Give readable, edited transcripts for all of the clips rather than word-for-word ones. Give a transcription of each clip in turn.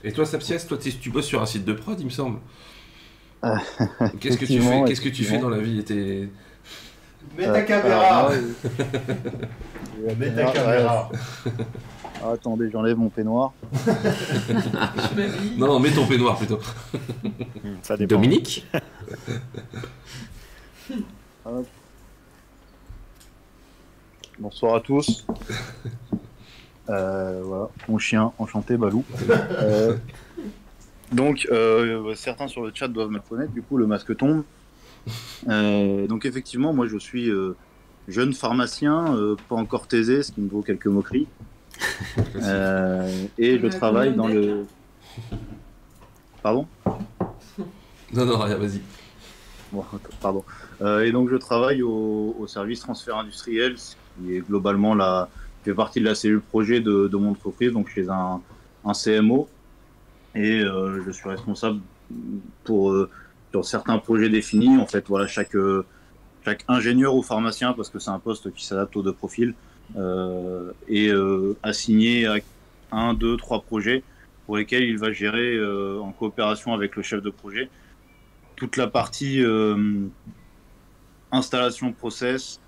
Et toi, Sapsias, toi, tu bosses sur un site de prod, il me semble. Euh, Qu'est-ce que tu fais? effectivement, Qu'est-ce que tu fais effectivement. dans la vie? Mets ta Alors caméra. moi, la Mets ta caméra, ouais, caméra. attendez, j'enlève mon peignoir. Je m'habille. Non, non, mets ton peignoir plutôt. Ça dépend. Dominique? Hop. Bonsoir à tous. Voilà, mon chien, enchanté, Balou. Donc, certains sur le chat doivent me connaître, du coup, le masque tombe. Donc, effectivement, moi, je suis jeune pharmacien, pas encore taisé, ce qui me vaut quelques moqueries. Et je travaille dans le... Pardon ? Non, non, rien, vas-y. Bon, pardon. Et donc, je travaille au service transfert industriel, ce qui est globalement fait partie de la cellule projet de mon entreprise, donc chez un CMO. Et je suis responsable sur certains projets définis. En fait, voilà, chaque ingénieur ou pharmacien, parce que c'est un poste qui s'adapte aux deux profils, est assigné à 1, 2, 3 projets pour lesquels il va gérer en coopération avec le chef de projet toute la partie installation process,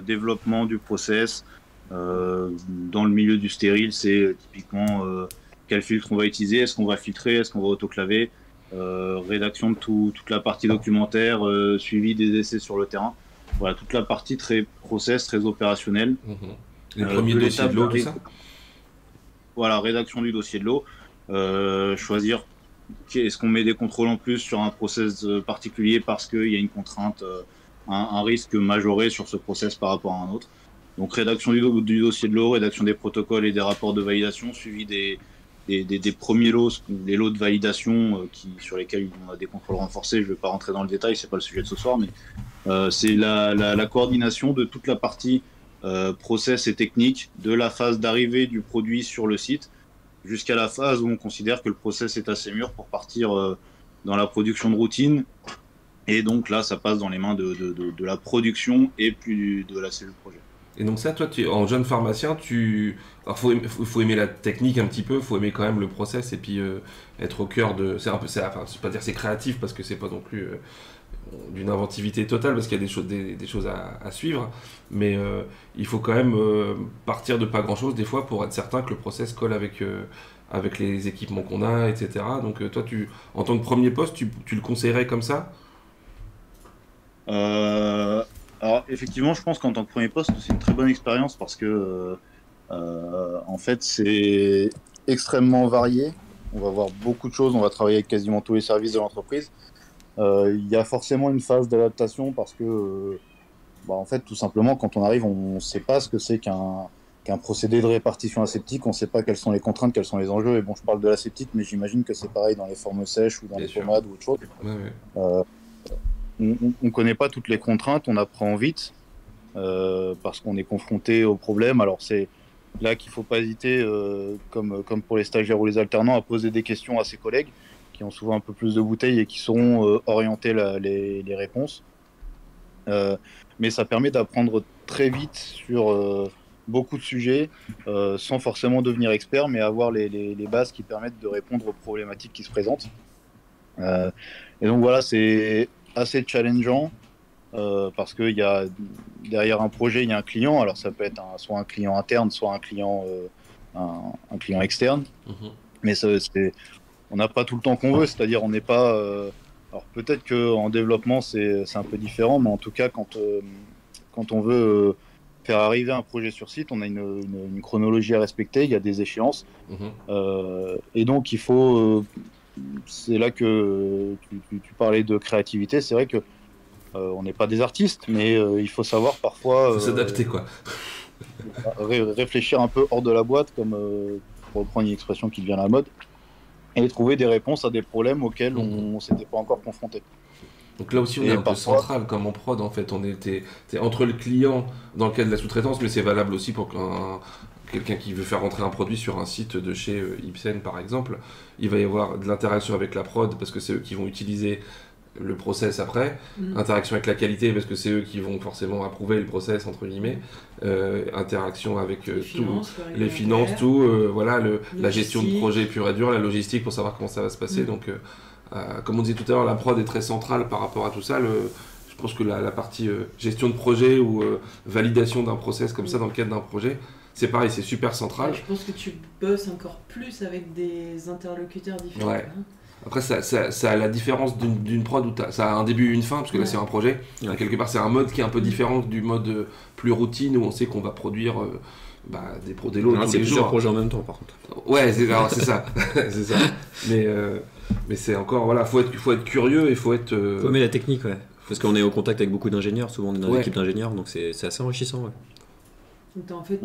développement du process. Dans le milieu du stérile, c'est typiquement quel filtre on va utiliser, est-ce qu'on va filtrer, est-ce qu'on va autoclaver, rédaction de toute la partie documentaire, suivi des essais sur le terrain. Voilà, toute la partie très process, très opérationnelle. Les premiers dossiers de l'eau, tout ça. Voilà, rédaction du dossier de l'eau. Choisir est-ce qu'on met des contrôles en plus sur un process particulier parce qu'il y a une contrainte, un risque majoré sur ce process par rapport à un autre. Donc rédaction du dossier de l'eau, rédaction des protocoles et des rapports de validation, suivi des premiers lots, les lots de validation sur lesquels on a des contrôles renforcés. Je ne vais pas rentrer dans le détail, c'est pas le sujet de ce soir, mais c'est la coordination de toute la partie process et technique, de la phase d'arrivée du produit sur le site jusqu'à la phase où on considère que le process est assez mûr pour partir dans la production de routine. Et donc là, ça passe dans les mains de la production et plus de la cellule projet. Et donc ça, toi, en jeune pharmacien, alors faut aimer la technique un petit peu, faut aimer quand même le process et puis être au cœur de... Enfin, c'est pas dire c'est créatif parce que c'est pas non plus d'une inventivité totale parce qu'il y a des choses à suivre, mais il faut quand même partir de pas grand-chose des fois pour être certain que le process colle avec les équipements qu'on a, etc. Donc toi, en tant que premier poste, tu le conseillerais comme ça? Alors effectivement, je pense qu'en tant que premier poste, c'est une très bonne expérience parce que en fait, c'est extrêmement varié. On va voir beaucoup de choses, on va travailler avec quasiment tous les services de l'entreprise. Il y a forcément une phase d'adaptation parce que, en fait, tout simplement, quand on arrive, on ne sait pas ce que c'est qu'un procédé de répartition aseptique, on ne sait pas quelles sont les contraintes, quels sont les enjeux. Et bon, je parle de l'aseptique, mais j'imagine que c'est pareil dans les formes sèches ou dans les pommades ou autre chose. Ouais. On ne connaît pas toutes les contraintes, on apprend vite parce qu'on est confronté au problème. Alors c'est là qu'il ne faut pas hésiter, comme pour les stagiaires ou les alternants, à poser des questions à ses collègues qui ont souvent un peu plus de bouteilles et qui sauront orienter les réponses. Mais ça permet d'apprendre très vite sur beaucoup de sujets sans forcément devenir expert, mais avoir les bases qui permettent de répondre aux problématiques qui se présentent. Et donc voilà, c'est assez challengeant parce que derrière un projet, il y a un client. Alors ça peut être soit un client interne, soit un client externe. Mais on n'a pas tout le temps qu'on veut, c'est-à-dire on n'est pas... alors peut-être qu'en développement, c'est un peu différent, mais en tout cas, quand on veut faire arriver un projet sur site, on a une chronologie à respecter, il y a des échéances. Et donc il faut... c'est là que tu parlais de créativité. C'est vrai que on n'est pas des artistes, mais il faut savoir parfois... faut s'adapter, quoi. Réfléchir un peu hors de la boîte, comme pour reprendre une expression qui devient à la mode, et trouver des réponses à des problèmes auxquels on ne s'était pas encore confronté. Donc là aussi, on est un peu central comme en prod, en fait. T'es entre le client dans le cas de la sous-traitance, mais c'est valable aussi pour quelqu'un qui veut faire rentrer un produit sur un site de chez Ipsen, par exemple. Il va y avoir de l'interaction avec la prod, parce que c'est eux qui vont utiliser le process après, interaction avec la qualité parce que c'est eux qui vont forcément approuver le process entre guillemets, interaction avec les finances, tout, voilà, la gestion de projet pur et dur, la logistique pour savoir comment ça va se passer. Donc, comme on disait tout à l'heure, la prod est très centrale par rapport à tout ça. Je pense que la partie gestion de projet ou validation d'un process comme ça dans le cadre d'un projet, c'est pareil, c'est super central. Je pense que tu bosses encore plus avec des interlocuteurs différents. Ouais. Après, ça a la différence d'une prod où ça a un début et une fin, parce que là c'est un projet. Quelque part, c'est un mode qui est un peu différent du mode plus routine où on sait qu'on va produire des lots tous les jours. C'est plusieurs projets en même temps, par contre. Ouais, c'est ça. C'est ça. Mais c'est encore, voilà, faut être curieux et faut être. Faut aimer la technique, ouais. Parce qu'on est au contact avec beaucoup d'ingénieurs, souvent on est dans l'équipe d'ingénieurs, donc c'est assez enrichissant, ouais. Donc en fait,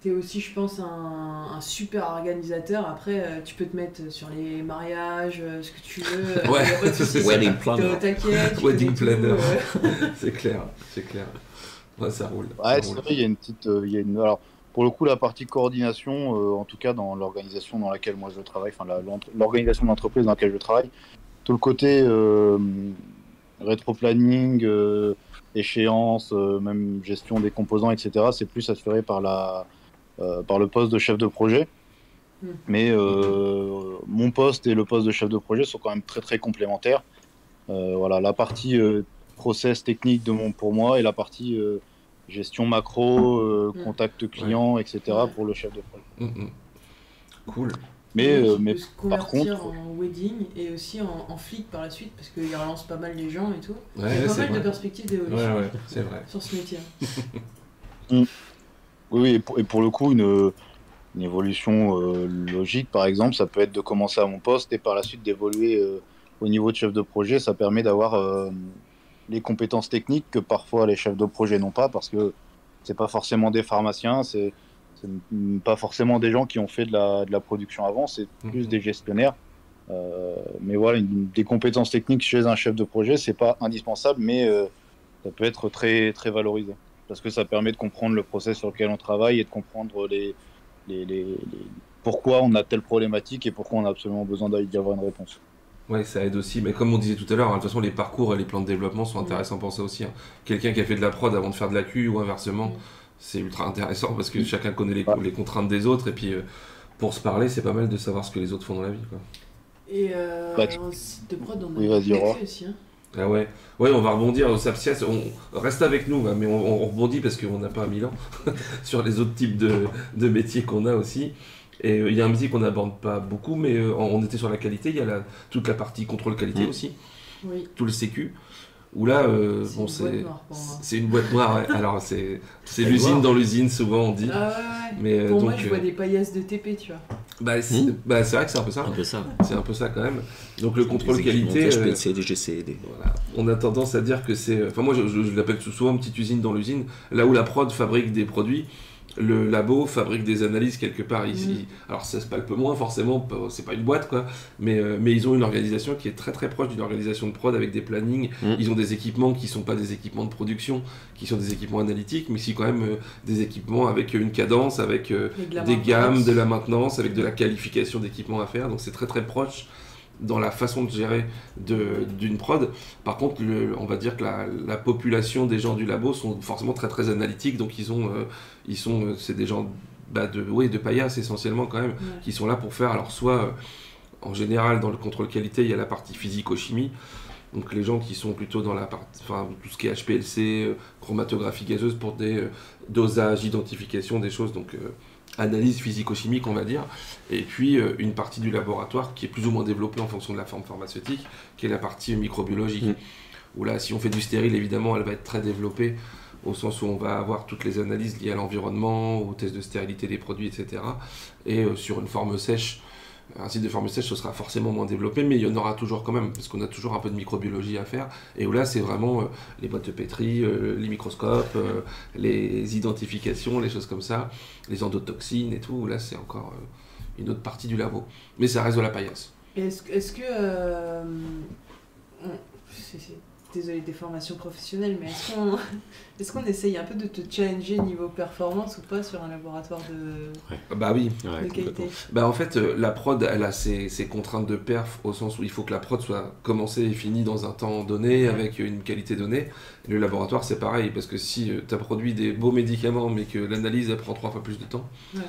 t'es aussi, je pense, un super organisateur. Après, tu peux te mettre sur les mariages, ce que tu veux. Ouais. Y a pas de souci. Wedding planner. T'es au taquet, tu Wedding connais tout, planner. C'est clair. Ouais, ça roule. Ouais, c'est vrai, il y a une petite. Alors, pour le coup, la partie coordination, en tout cas dans l'organisation dans laquelle moi je travaille, enfin l'organisation de l'entreprise dans laquelle je travaille, tout le côté rétro-planning, échéance, même gestion des composants, etc., c'est plus assuré par le poste de chef de projet. Mais mon poste et le poste de chef de projet sont quand même très très complémentaires. Voilà, la partie process technique pour moi et la partie gestion macro, contact client, etc. pour le chef de projet. Cool. Mais par par contre, en wedding et aussi en flic par la suite parce qu'il relance pas mal les gens et tout. Ouais, il y a pas c'est mal vrai. de perspectives d'évolution Ouais, c'est vrai. sur ce métier. oui, et pour le coup, une évolution logique, par exemple, ça peut être de commencer à mon poste et par la suite d'évoluer au niveau de chef de projet. Ça permet d'avoir les compétences techniques que parfois les chefs de projet n'ont pas parce que c'est pas forcément des pharmaciens, c'est pas forcément des gens qui ont fait de la production avant, c'est plus des gestionnaires. Mais voilà, des compétences techniques chez un chef de projet, c'est pas indispensable, mais ça peut être très, très valorisé. Parce que ça permet de comprendre le process sur lequel on travaille et de comprendre pourquoi on a telle problématique et pourquoi on a absolument besoin d'y avoir une réponse. Ouais, ça aide aussi. Mais comme on disait tout à l'heure, de toute façon, les parcours et les plans de développement sont intéressants pour ça aussi. Quelqu'un qui a fait de la prod avant de faire de la Q ou inversement, c'est ultra intéressant parce que chacun connaît les contraintes des autres et puis pour se parler, c'est pas mal de savoir ce que les autres font dans la vie, quoi. Et un site de prod, on a vas-y, aussi. Hein. Ah ouais, on va rebondir au Sapsias. On reste avec nous, mais on rebondit parce qu'on n'a pas 1000 ans sur les autres types de métiers qu'on a aussi. Et il y a un métier qu'on n'aborde pas beaucoup, mais on était sur la qualité. Il y a toute la partie contrôle qualité aussi, tout le sécu. Où là, c'est une boîte noire. Ouais. Alors c'est l'usine dans l'usine, souvent on dit. Ah ouais. Mais, pour donc, moi, je vois des paillasses de TP, tu vois. C'est vrai que c'est un peu ça. C'est un peu ça quand même. Donc le contrôle qualité. HPLC, DGC, voilà. On a tendance à dire que c'est. Enfin moi je l'appelle souvent petite usine dans l'usine. Là où la prod fabrique des produits, le labo fabrique des analyses quelque part ici. Alors ça se palpe moins forcément, c'est pas une boîte quoi, mais ils ont une organisation qui est très très proche d'une organisation de prod avec des plannings. Ils ont des équipements qui sont pas des équipements de production, qui sont des équipements analytiques, mais c'est quand même des équipements avec une cadence, avec des gammes, de la maintenance, avec de la qualification d'équipements à faire. Donc c'est très très proche dans la façon de gérer d'une prod. Par contre, on va dire que la population des gens du labo sont forcément très très analytiques, donc c'est des gens de paillasse essentiellement quand même, qui sont là pour faire, alors soit en général dans le contrôle qualité, il y a la partie physico-chimie, donc les gens qui sont plutôt dans la partie, tout ce qui est HPLC, chromatographie gazeuse pour des dosages, identification, des choses, donc analyse physico-chimique on va dire, et puis une partie du laboratoire qui est plus ou moins développée en fonction de la forme pharmaceutique, qui est la partie microbiologique, où là si on fait du stérile évidemment elle va être très développée, au sens où on va avoir toutes les analyses liées à l'environnement, aux tests de stérilité des produits, etc. Et sur une forme sèche, un site de forme sèche ce sera forcément moins développé, mais il y en aura toujours quand même, parce qu'on a toujours un peu de microbiologie à faire, et où là c'est vraiment les boîtes de pétri, les microscopes, les identifications, les choses comme ça, les endotoxines et tout, où là c'est encore une autre partie du labo. Mais ça reste de la paillasse. Est-ce que... désolé, des formations professionnelles, mais est-ce qu'on essaye un peu de te challenger niveau performance ou pas sur un laboratoire de, Bah oui. de qualité? Bah en fait, la prod, elle a ses contraintes de perf au sens où il faut que la prod soit commencée et finie dans un temps donné, avec une qualité donnée. Et le laboratoire, c'est pareil, parce que si tu as produit des beaux médicaments, mais que l'analyse, elle prend 3 fois plus de temps. Ouais.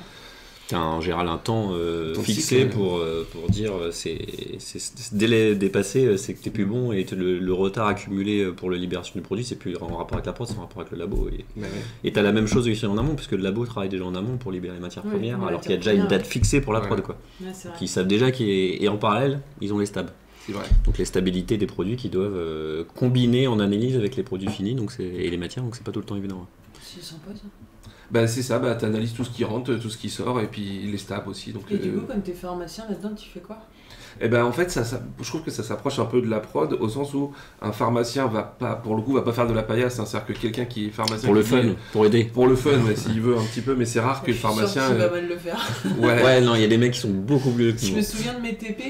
Tu as en général un temps Ton fixé cycle, pour dire ce délai dépassé, c'est que t'es plus bon, et le retard accumulé pour la libération du produit, c'est plus en rapport avec la prod, c'est en rapport avec le labo. Et tu as la même chose ici en amont, puisque le labo travaille déjà en amont pour libérer les matières premières, alors qu'il y a déjà une date fixée pour la prod. Quoi. Ouais, c'est vrai. Qui savent déjà et en parallèle, ils ont les stabs. C'est vrai. Donc les stabilités des produits qui doivent combiner en analyse avec les produits finis et les matières, donc c'est pas tout le temps évident. C'est sympa ça. Bah c'est ça, bah t'analyses tout ce qui rentre, tout ce qui sort, et puis les stabs aussi. Donc, Et du coup, comme t'es pharmacien là-dedans, tu fais quoi? Et ben en fait, je trouve que ça s'approche un peu de la prod, au sens où un pharmacien va pas, pour le coup, va pas faire de la paillasse, hein. C'est-à-dire que quelqu'un qui est pharmacien... Pour le fun, pour aider. Pour le fun, ouais, s'il veut un petit peu, mais c'est rare que le pharmacien... Il va mal le faire. Ouais, non, il y a des mecs qui sont beaucoup plus... Je me souviens de mes TP.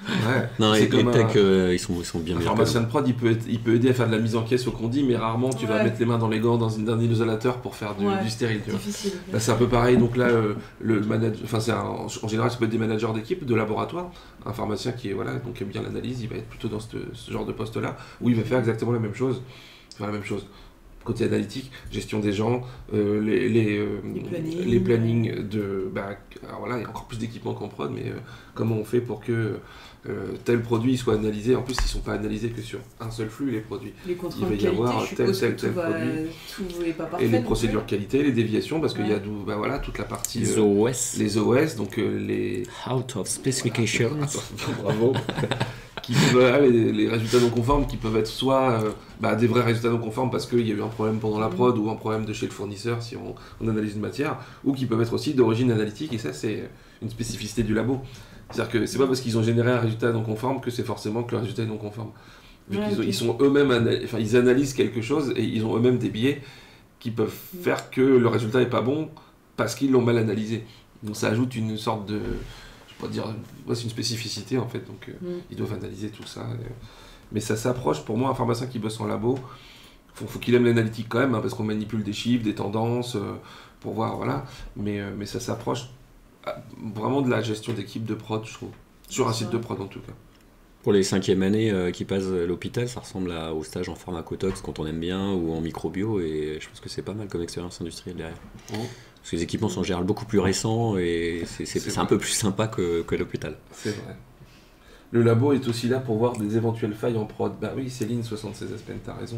Ouais. Non, C'est les comme techs, ils sont bien un meilleurs. pharmacien de prod, il peut aider à faire de la mise en caisse au condi, mais rarement tu vas Ouais. mettre les mains dans les gants dans un isolateur pour faire du stérile. Tu vois. Difficile. Là, c'est un peu pareil. Donc là, le manager, enfin, en général, ça peut être des managers d'équipe, de laboratoire. Un pharmacien qui est, voilà, donc aime bien l'analyse, il va être plutôt dans ce genre de poste-là, où il va faire exactement la même chose. Enfin, la même chose. Côté analytique, gestion des gens, les plannings de... alors voilà, il y a encore plus d'équipements qu'en prod, mais comment on fait pour que tel produit soit analysé? En plus, ils ne sont pas analysés que sur un seul flux, les produits. Les Il contrôles va de y qualité, avoir je tel suppose que produit. tout est pas parfait. Et les non procédures plus. qualité, les déviations, parce qu'il y a Ouais. voilà, toute la partie... Les OS. Les OS, donc les... Out of specifications. Bravo. Les résultats non conformes qui peuvent être soit des vrais résultats non conformes parce qu'il y a eu un problème pendant la prod ou un problème de chez le fournisseur si on analyse une matière, ou qui peuvent être aussi d'origine analytique, et ça c'est une spécificité du labo. C'est-à-dire que c'est pas parce qu'ils ont généré un résultat non conforme que c'est forcément que le résultat est non conforme. Vu qu'ils sont eux-mêmes, ils analysent quelque chose et ils ont eux-mêmes des biais qui peuvent faire que le résultat est pas bon parce qu'ils l'ont mal analysé. Donc ça ajoute une sorte de... c'est une spécificité en fait, donc ils doivent analyser tout ça. Mais ça s'approche, pour moi, un pharmacien qui bosse en labo, faut qu'il aime l'analytique quand même, hein, parce qu'on manipule des chiffres, des tendances, pour voir, voilà. Mais ça s'approche vraiment de la gestion d'équipe de prod, je trouve. Sur un site de prod en tout cas. Pour les 5e années qui passent à l'hôpital, ça ressemble au stage en pharmacotox quand on aime bien, ou en microbio, et je pense que c'est pas mal comme expérience industrielle derrière. Parce que les équipements sont en général beaucoup plus récents et c'est un peu plus sympa que l'hôpital. C'est vrai. Le labo est aussi là pour voir des éventuelles failles en prod. Bah oui, Céline, 76 Aspen, t'as raison,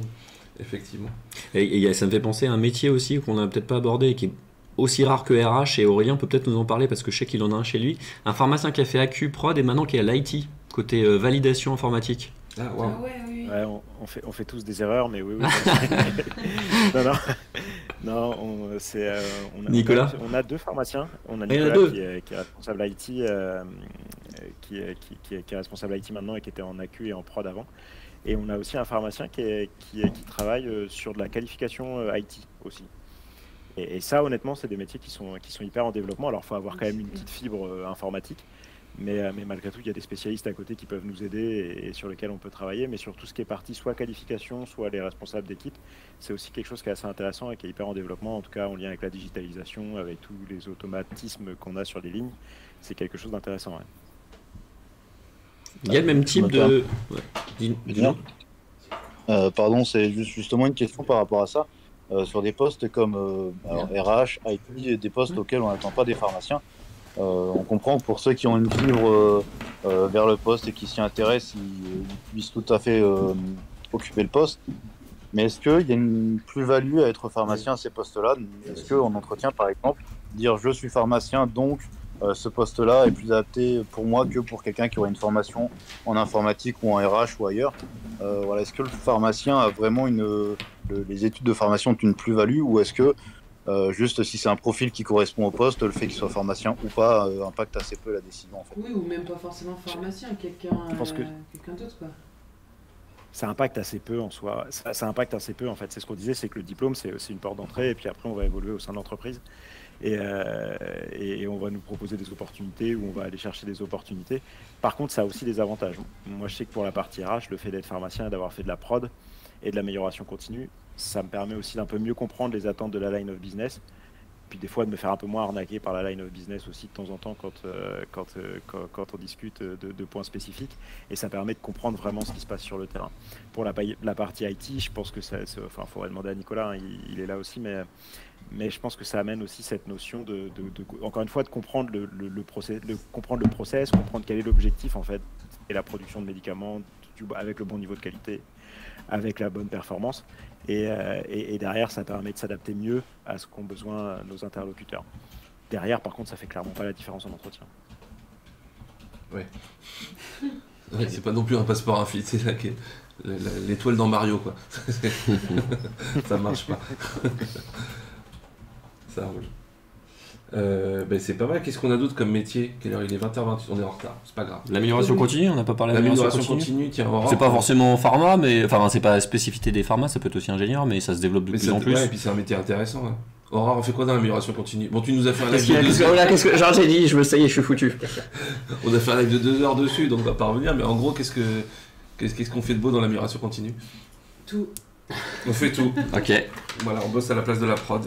effectivement. Et ça me fait penser à un métier aussi qu'on n'a peut-être pas abordé et qui est aussi rare que RH, et Aurélien peut peut-être nous en parler parce que je sais qu'il en a un chez lui. Un pharmacien qui a fait AQ Prod et maintenant qui est à l'IT, côté validation informatique. Ah, wow. Ah ouais, oui. Ouais, on fait tous des erreurs, mais oui. Non, Nicolas, on a 2 pharmaciens. On a Il y en a Nicolas deux. qui est responsable IT, qui est responsable IT maintenant et qui était en AQ et en prod avant. Et on a aussi un pharmacien qui travaille sur de la qualification IT aussi. Et ça, honnêtement, c'est des métiers qui sont hyper en développement. Alors, il faut avoir quand même une petite fibre informatique. Mais malgré tout, il y a des spécialistes à côté qui peuvent nous aider et sur lesquels on peut travailler. Mais sur tout ce qui est partie, soit qualification, soit les responsables d'équipe, c'est aussi quelque chose qui est assez intéressant et qui est hyper en développement, en tout cas en lien avec la digitalisation, avec tous les automatismes qu'on a sur les lignes. C'est quelque chose d'intéressant. Ouais. il y a le même type de... Ouais. Dis-nous. Pardon, c'est justement une question par rapport à ça. Sur des postes comme RH, IT, des postes auxquels on n'attend pas des pharmaciens. On comprend que pour ceux qui ont une fibre vers le poste et qui s'y intéressent, ils puissent tout à fait occuper le poste. Mais est-ce qu'il y a une plus-value à être pharmacien à ces postes-là? Est-ce qu'en entretien, par exemple, dire je suis pharmacien, donc ce poste-là est plus adapté pour moi que pour quelqu'un qui aurait une formation en informatique ou en RH ou ailleurs? Voilà, est-ce que le pharmacien a vraiment les études de formation ont une plus-value, ou est-ce que juste si c'est un profil qui correspond au poste, le fait qu'il soit pharmacien ou pas impacte assez peu la décision en fait? Oui, ou même pas forcément pharmacien, quelqu'un d'autre quoi. Ça impacte assez peu en soi. Ça impacte assez peu en fait. C'est ce qu'on disait, c'est que le diplôme c'est aussi une porte d'entrée et puis après on va évoluer au sein de l'entreprise. et on va nous proposer des opportunités ou on va aller chercher des opportunités. Par contre, ça a aussi des avantages. Moi, je sais que pour la partie RH, le fait d'être pharmacien et d'avoir fait de la prod et de l'amélioration continue, ça me permet aussi d'un peu mieux comprendre les attentes de la line of business. Puis des fois de me faire un peu moins arnaquer par la line of business aussi de temps en temps quand on discute de points spécifiques. Et ça permet de comprendre vraiment ce qui se passe sur le terrain. Pour la partie IT, je pense que il faudrait demander à Nicolas, hein, il est là aussi, mais je pense que ça amène aussi cette notion encore une fois, de comprendre comprendre le process, comprendre quel est l'objectif en fait, et la production de médicaments avec le bon niveau de qualité, avec la bonne performance. Et derrière, ça permet de s'adapter mieux à ce qu'ont besoin nos interlocuteurs. Derrière, par contre, ça fait clairement pas la différence en entretien. Ouais. Ouais, c'est pas non plus un passeport infiltré, l'étoile dans Mario, quoi. Ça marche pas. Ça roule. C'est pas mal. Qu'est-ce qu'on a d'autre comme métier? Quelle heure il est? 20h28, on est en retard, c'est pas grave. L'amélioration continue, on n'a pas parlé d'amélioration continue. Tiens, c'est pas forcément pharma, mais enfin c'est pas la spécificité des pharma, ça peut être aussi ingénieur, mais ça se développe de plus en plus. Ouais, et puis c'est un métier intéressant. Ouais. Aurore, on fait quoi dans l'amélioration continue? Bon, tu nous as fait un live qu'est-ce que genre j'ai dit, ça y est, je suis foutu. On a fait un live de 2 heures dessus, donc on va pas revenir, mais en gros, qu'est-ce qu'on fait de beau dans l'amélioration continue? Tout. On fait tout. Ok. Voilà, on bosse à la place de la prod.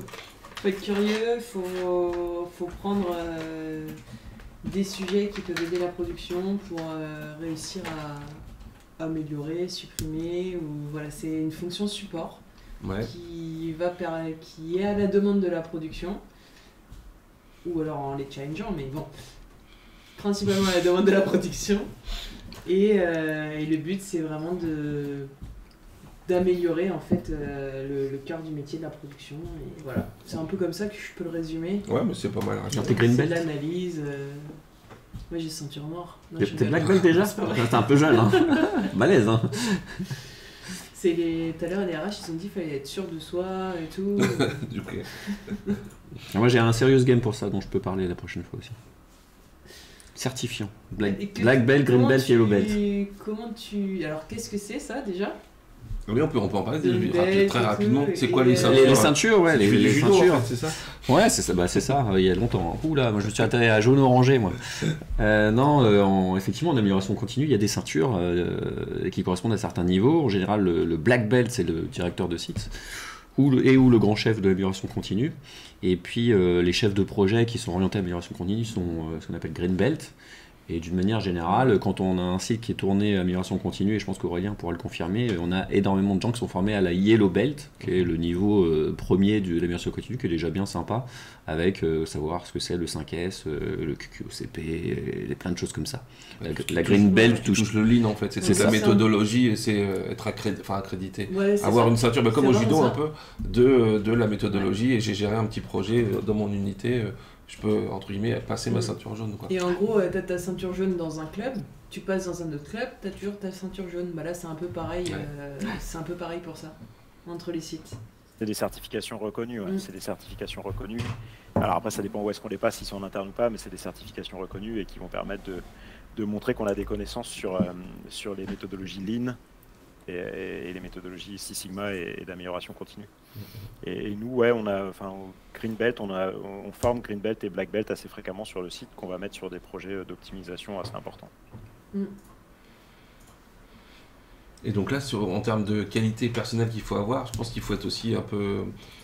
Faut être curieux, faut prendre des sujets qui peuvent aider la production pour réussir à améliorer, supprimer, ou voilà, c'est une fonction support qui est à la demande de la production, ou alors en les challengeant, mais bon, principalement à la demande de la production. Et le but, c'est vraiment d'améliorer en fait le cœur du métier de la production, et voilà, c'est un peu comme ça que je peux le résumer. Ouais, mais c'est pas mal. C'est l'analyse. Moi j'ai ceinture noire. T'es black belt déjà? T'es un peu jeune, hein. Malaise, hein. Tout à l'heure les RH ils ont dit qu'il fallait être sûr de soi et tout. Okay. Moi j'ai un serious game pour ça dont je peux parler la prochaine fois aussi. Certifiant. Black belt, green belt, yellow belt. Alors qu'est-ce que c'est ça déjà? Oui, on peut en parler très rapidement. C'est quoi les ceintures? Les ceintures, ouais, les judo, ceintures. en fait, c'est ça? Ouais, c'est ça, c'est ça, il y a longtemps. Oula, moi je me suis attaqué à jaune-orangé, moi. Effectivement, en amélioration continue, il y a des ceintures qui correspondent à certains niveaux. En général, le black belt, c'est le directeur de site, ou le grand chef de l'amélioration continue. Et puis, les chefs de projet qui sont orientés à l'amélioration continue sont ce qu'on appelle green belt. Et d'une manière générale, quand on a un site qui est tourné à amélioration continue, et je pense qu'Aurélien pourra le confirmer, on a énormément de gens qui sont formés à la Yellow Belt, qui est le niveau premier de l'amélioration continue, qui est déjà bien sympa, avec savoir ce que c'est le 5S, le QQOCP, et plein de choses comme ça. La Green Belt touche le lean en fait, c'est la méthodologie et c'est être accrédité. Ouais, avoir ça. une ceinture, comme au judo ça. Un peu, de la méthodologie, et j'ai géré un petit projet dans mon unité. Je peux, entre guillemets, passer ma ceinture jaune. Quoi. Et en gros, t'as ta ceinture jaune dans un club, tu passes dans un autre club, t'as toujours ta ceinture jaune. Bah là, c'est un peu pareil, c'est un peu pareil pour ça, entre les sites. C'est des certifications reconnues, c'est des certifications reconnues. Alors après, ça dépend où est-ce qu'on les passe, s'ils sont en interne ou pas, mais c'est des certifications reconnues et qui vont permettre de montrer qu'on a des connaissances sur les méthodologies Lean et les méthodologies Six Sigma et d'amélioration continue. Et nous, au Green Belt, on forme Green Belt et Black Belt assez fréquemment sur le site qu'on va mettre sur des projets d'optimisation assez importants. Et donc là, en termes de qualité personnelle qu'il faut avoir, je pense qu'il faut être aussi un peu...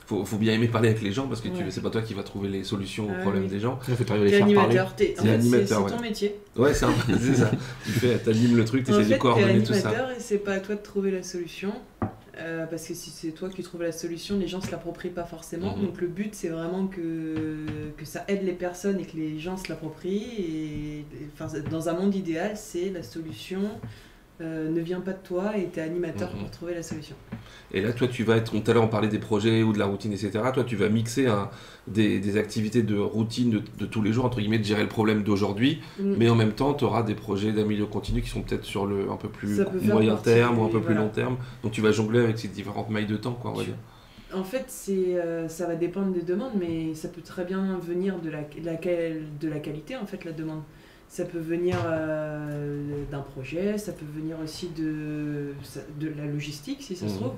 Faut bien aimer parler avec les gens parce que c'est pas toi qui vas trouver les solutions aux problèmes des gens. Il faut les faire parler. C'est ton métier. Ouais, c'est ça. T'animes le truc, t'essaies de coordonner tout ça. T'es animateur et c'est pas à toi de trouver la solution. Parce que si c'est toi qui trouves la solution, les gens se l'approprient pas forcément. Donc le but c'est vraiment que ça aide les personnes et que les gens se l'approprient. Et dans un monde idéal, c'est la solution ne vient pas de toi et t'es animateur pour trouver la solution. Et là, toi, tu vas être, tout à l'heure on parlait des projets ou de la routine, etc. Toi, tu vas mixer des activités de routine de tous les jours, entre guillemets, de gérer le problème d'aujourd'hui, mais en même temps, tu auras des projets d'amélioration continue qui sont peut-être sur un peu plus moyen terme ou un peu plus long terme. Donc tu vas jongler avec ces différentes mailles de temps, quoi, on va dire. En fait, ça va dépendre des demandes, mais ça peut très bien venir de la qualité, en fait, la demande. Ça peut venir d'un projet, ça peut venir aussi de la logistique, si ça se trouve.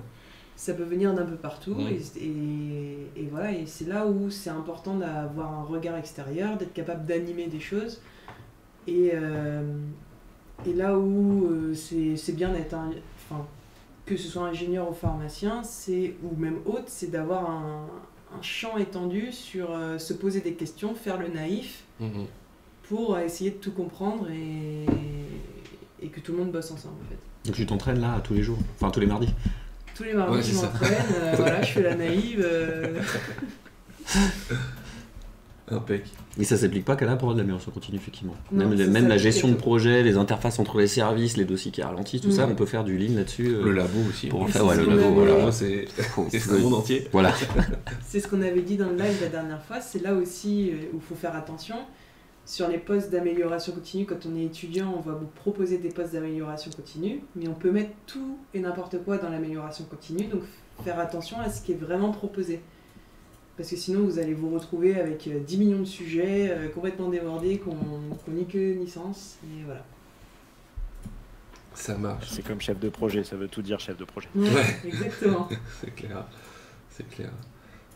ça peut venir d'un peu partout. Mmh. Et voilà, et c'est là où c'est important d'avoir un regard extérieur, d'être capable d'animer des choses. Et là où c'est bien d'être que ce soit ingénieur ou pharmacien, ou même autre, c'est d'avoir un champ étendu sur se poser des questions, faire le naïf, pour essayer de tout comprendre et que tout le monde bosse ensemble en fait. Donc tu t'entraînes là tous les jours, enfin tous les mardis. Tous les mardis, Ouais, je c'est ça. m'entraîne, voilà, je fais la naïve. Impec. Et ça s'applique pas qu'à la prod, l'amélioration continue, effectivement. Non, ça Même la s'applique gestion à de tout. projet, les interfaces entre les services, les dossiers qui ralentissent, tout ça, on peut faire du lean là-dessus. Le labo aussi. Pour en Et faire, c'est ouais, ce le qu'on labo, avait- voilà. Moi, c'est le monde entier. Voilà. C'est ce qu'on avait dit dans le live la dernière fois, c'est là aussi où il faut faire attention. Sur les postes d'amélioration continue, quand on est étudiant, on va vous proposer des postes d'amélioration continue, mais on peut mettre tout et n'importe quoi dans l'amélioration continue, donc faire attention à ce qui est vraiment proposé. Parce que sinon, vous allez vous retrouver avec 10 millions de sujets complètement débordés, qu'on ni queue ni sens, et voilà. Ça marche. C'est comme chef de projet, ça veut tout dire chef de projet. Ouais, Ouais. exactement. C'est clair. C'est clair.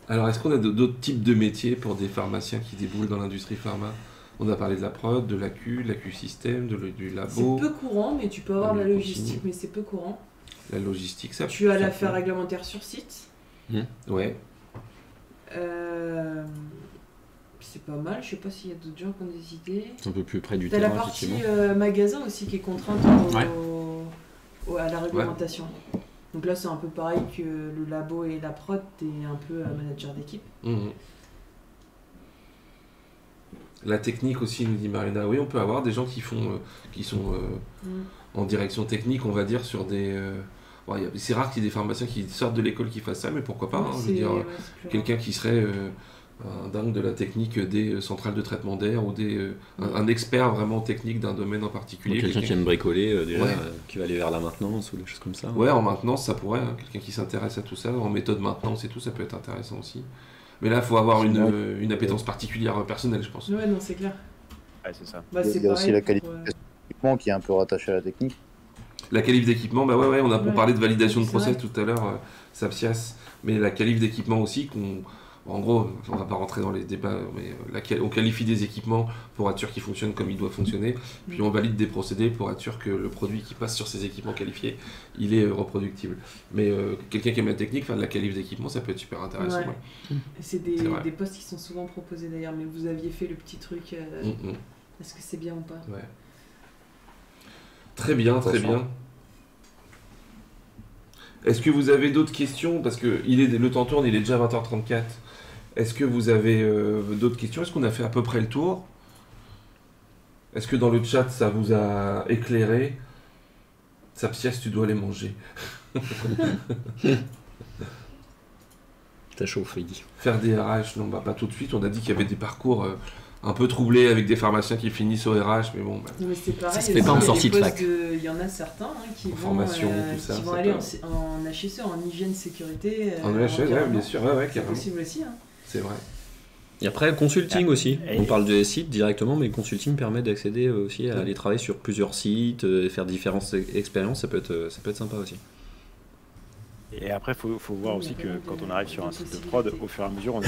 Alors, est-ce qu'on a d'autres types de métiers pour des pharmaciens qui déboulent dans l'industrie pharma? On a parlé de la prod, de l'AQ système, du C'est labo, peu courant, mais tu peux avoir de la Continue. logistique, mais c'est peu courant. la logistique, ça. Tu as ça l'affaire peut- réglementaire sur site. Ouais. C'est pas mal, je sais pas s'il y a d'autres gens qui ont des idées. C'est un peu plus près du T'as la terrain, partie effectivement. magasin aussi qui est contrainte à la réglementation. Donc là c'est un peu pareil que le labo et la prod, t'es un peu manager d'équipe. Mhm. La technique aussi, nous dit Marina. Oui, on peut avoir des gens qui sont en direction technique, on va dire, sur des. Bon, c'est rare qu'il y ait des pharmaciens qui sortent de l'école qui fassent ça, mais pourquoi pas, hein, je veux dire, c'est plus quelqu'un qui serait un dingue de la technique des centrales de traitement d'air ou un expert vraiment technique d'un domaine en Donc, particulier. quelqu'un qui aime bricoler, déjà, Ouais. qui va aller vers la maintenance ou des choses comme ça. Ouais, en maintenance, ça pourrait. Hein, quelqu'un qui s'intéresse à tout ça, en méthode maintenance et tout, ça peut être intéressant aussi. Mais là, il faut avoir une appétence particulière personnelle, je pense. Ouais, non, c'est clair. Ouais, c'est ça. Bah, Il y a c'est aussi pareil la pour, qualification d'équipement qui est un peu rattachée à la technique. La qualif d'équipement, bah ouais, on Ouais. parlait de validation de C'est process vrai. tout à l'heure, Sapsias, mais la qualif d'équipement aussi, en gros, on va pas rentrer dans les débats, mais on qualifie des équipements pour être sûr qu'ils fonctionnent comme ils doivent fonctionner, puis on valide des procédés pour être sûr que le produit qui passe sur ces équipements qualifiés, il est reproductible. Mais quelqu'un qui aime la technique, faire de la qualif d'équipement, ça peut être super intéressant. Ouais. Ouais. Et c'est C'est vrai. des postes qui sont souvent proposés d'ailleurs, mais vous aviez fait le petit truc. Est-ce que c'est bien ou pas? Ouais. Très bien, très bien. Est-ce que vous avez d'autres questions? Parce que le temps tourne, il est déjà 20h34. Est-ce que vous avez d'autres questions? Est-ce qu'on a fait à peu près le tour? Est-ce que dans le chat, ça vous a éclairé? Sapsias, tu dois aller manger. T'as chaud, Freddy. Faire des RH, non, bah pas tout de suite. On a dit qu'il y avait des parcours un peu troublés avec des pharmaciens qui finissent au RH, mais bon, bah, Non, mais c'est pareil. Ça se fait aussi, pas en il y a sortie des de postes fac. Il y en a certains qui En vont, formation, tout ça, qui vont ça aller peut- en HSE, en hygiène sécurité. en EHS, ouais, environnement. bien sûr, ouais, C'est carrément. possible aussi. Hein. C'est vrai. Et après, consulting aussi. Et- On parle de sites directement, mais le consulting permet d'accéder aussi à aller travailler sur plusieurs sites, et faire différentes expériences, ça peut être sympa aussi. Et après, il faut voir Il y a aussi que vraiment quand des- on arrive sur un des site de prod, possibilités. au fur et à mesure, on est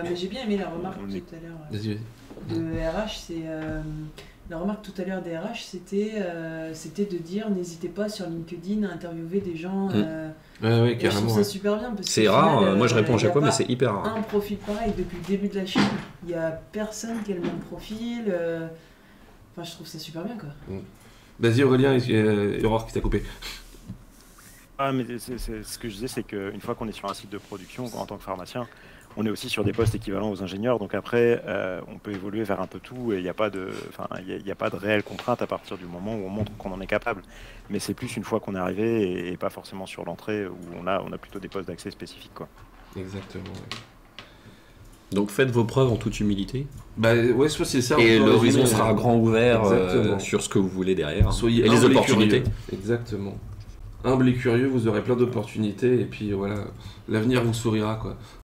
Mais j'ai bien aimé la remarque On est- tout à l'heure Vas-y, vas-y. de RH. La remarque tout à l'heure des RH, c'était de dire n'hésitez pas sur LinkedIn à interviewer des gens. Ouais, Et je carrément. trouve ça Ouais. super bien. parce C'est qu'au rare, final, moi je réponds à il y chaque a fois, mais pas c'est hyper rare. un profil pareil depuis le début de la chaîne. Il n'y a personne qui a le même profil. Enfin, je trouve ça super bien, quoi. Vas-y, Aurélien, Aurore qui t'a coupé. Ah, mais ce que je disais, c'est qu'une fois qu'on est sur un site de production, en tant que pharmacien, on est aussi sur des postes équivalents aux ingénieurs. Donc après, on peut évoluer vers un peu tout et il n'y a pas de réelle contrainte à partir du moment où on montre qu'on en est capable. Mais c'est plus une fois qu'on est arrivé et pas forcément sur l'entrée où on a plutôt des postes d'accès spécifiques, quoi. Exactement. Ouais. Donc faites vos preuves en toute humilité, Bah ouais, soit c'est ça. et on peut l'horizon résumer, sera grand ouvert Exactement. sur ce que vous voulez derrière, Soyez et les humble et opportunités. curieux. Exactement. Humble et curieux, vous aurez plein d'opportunités, et puis voilà, l'avenir vous sourira, quoi.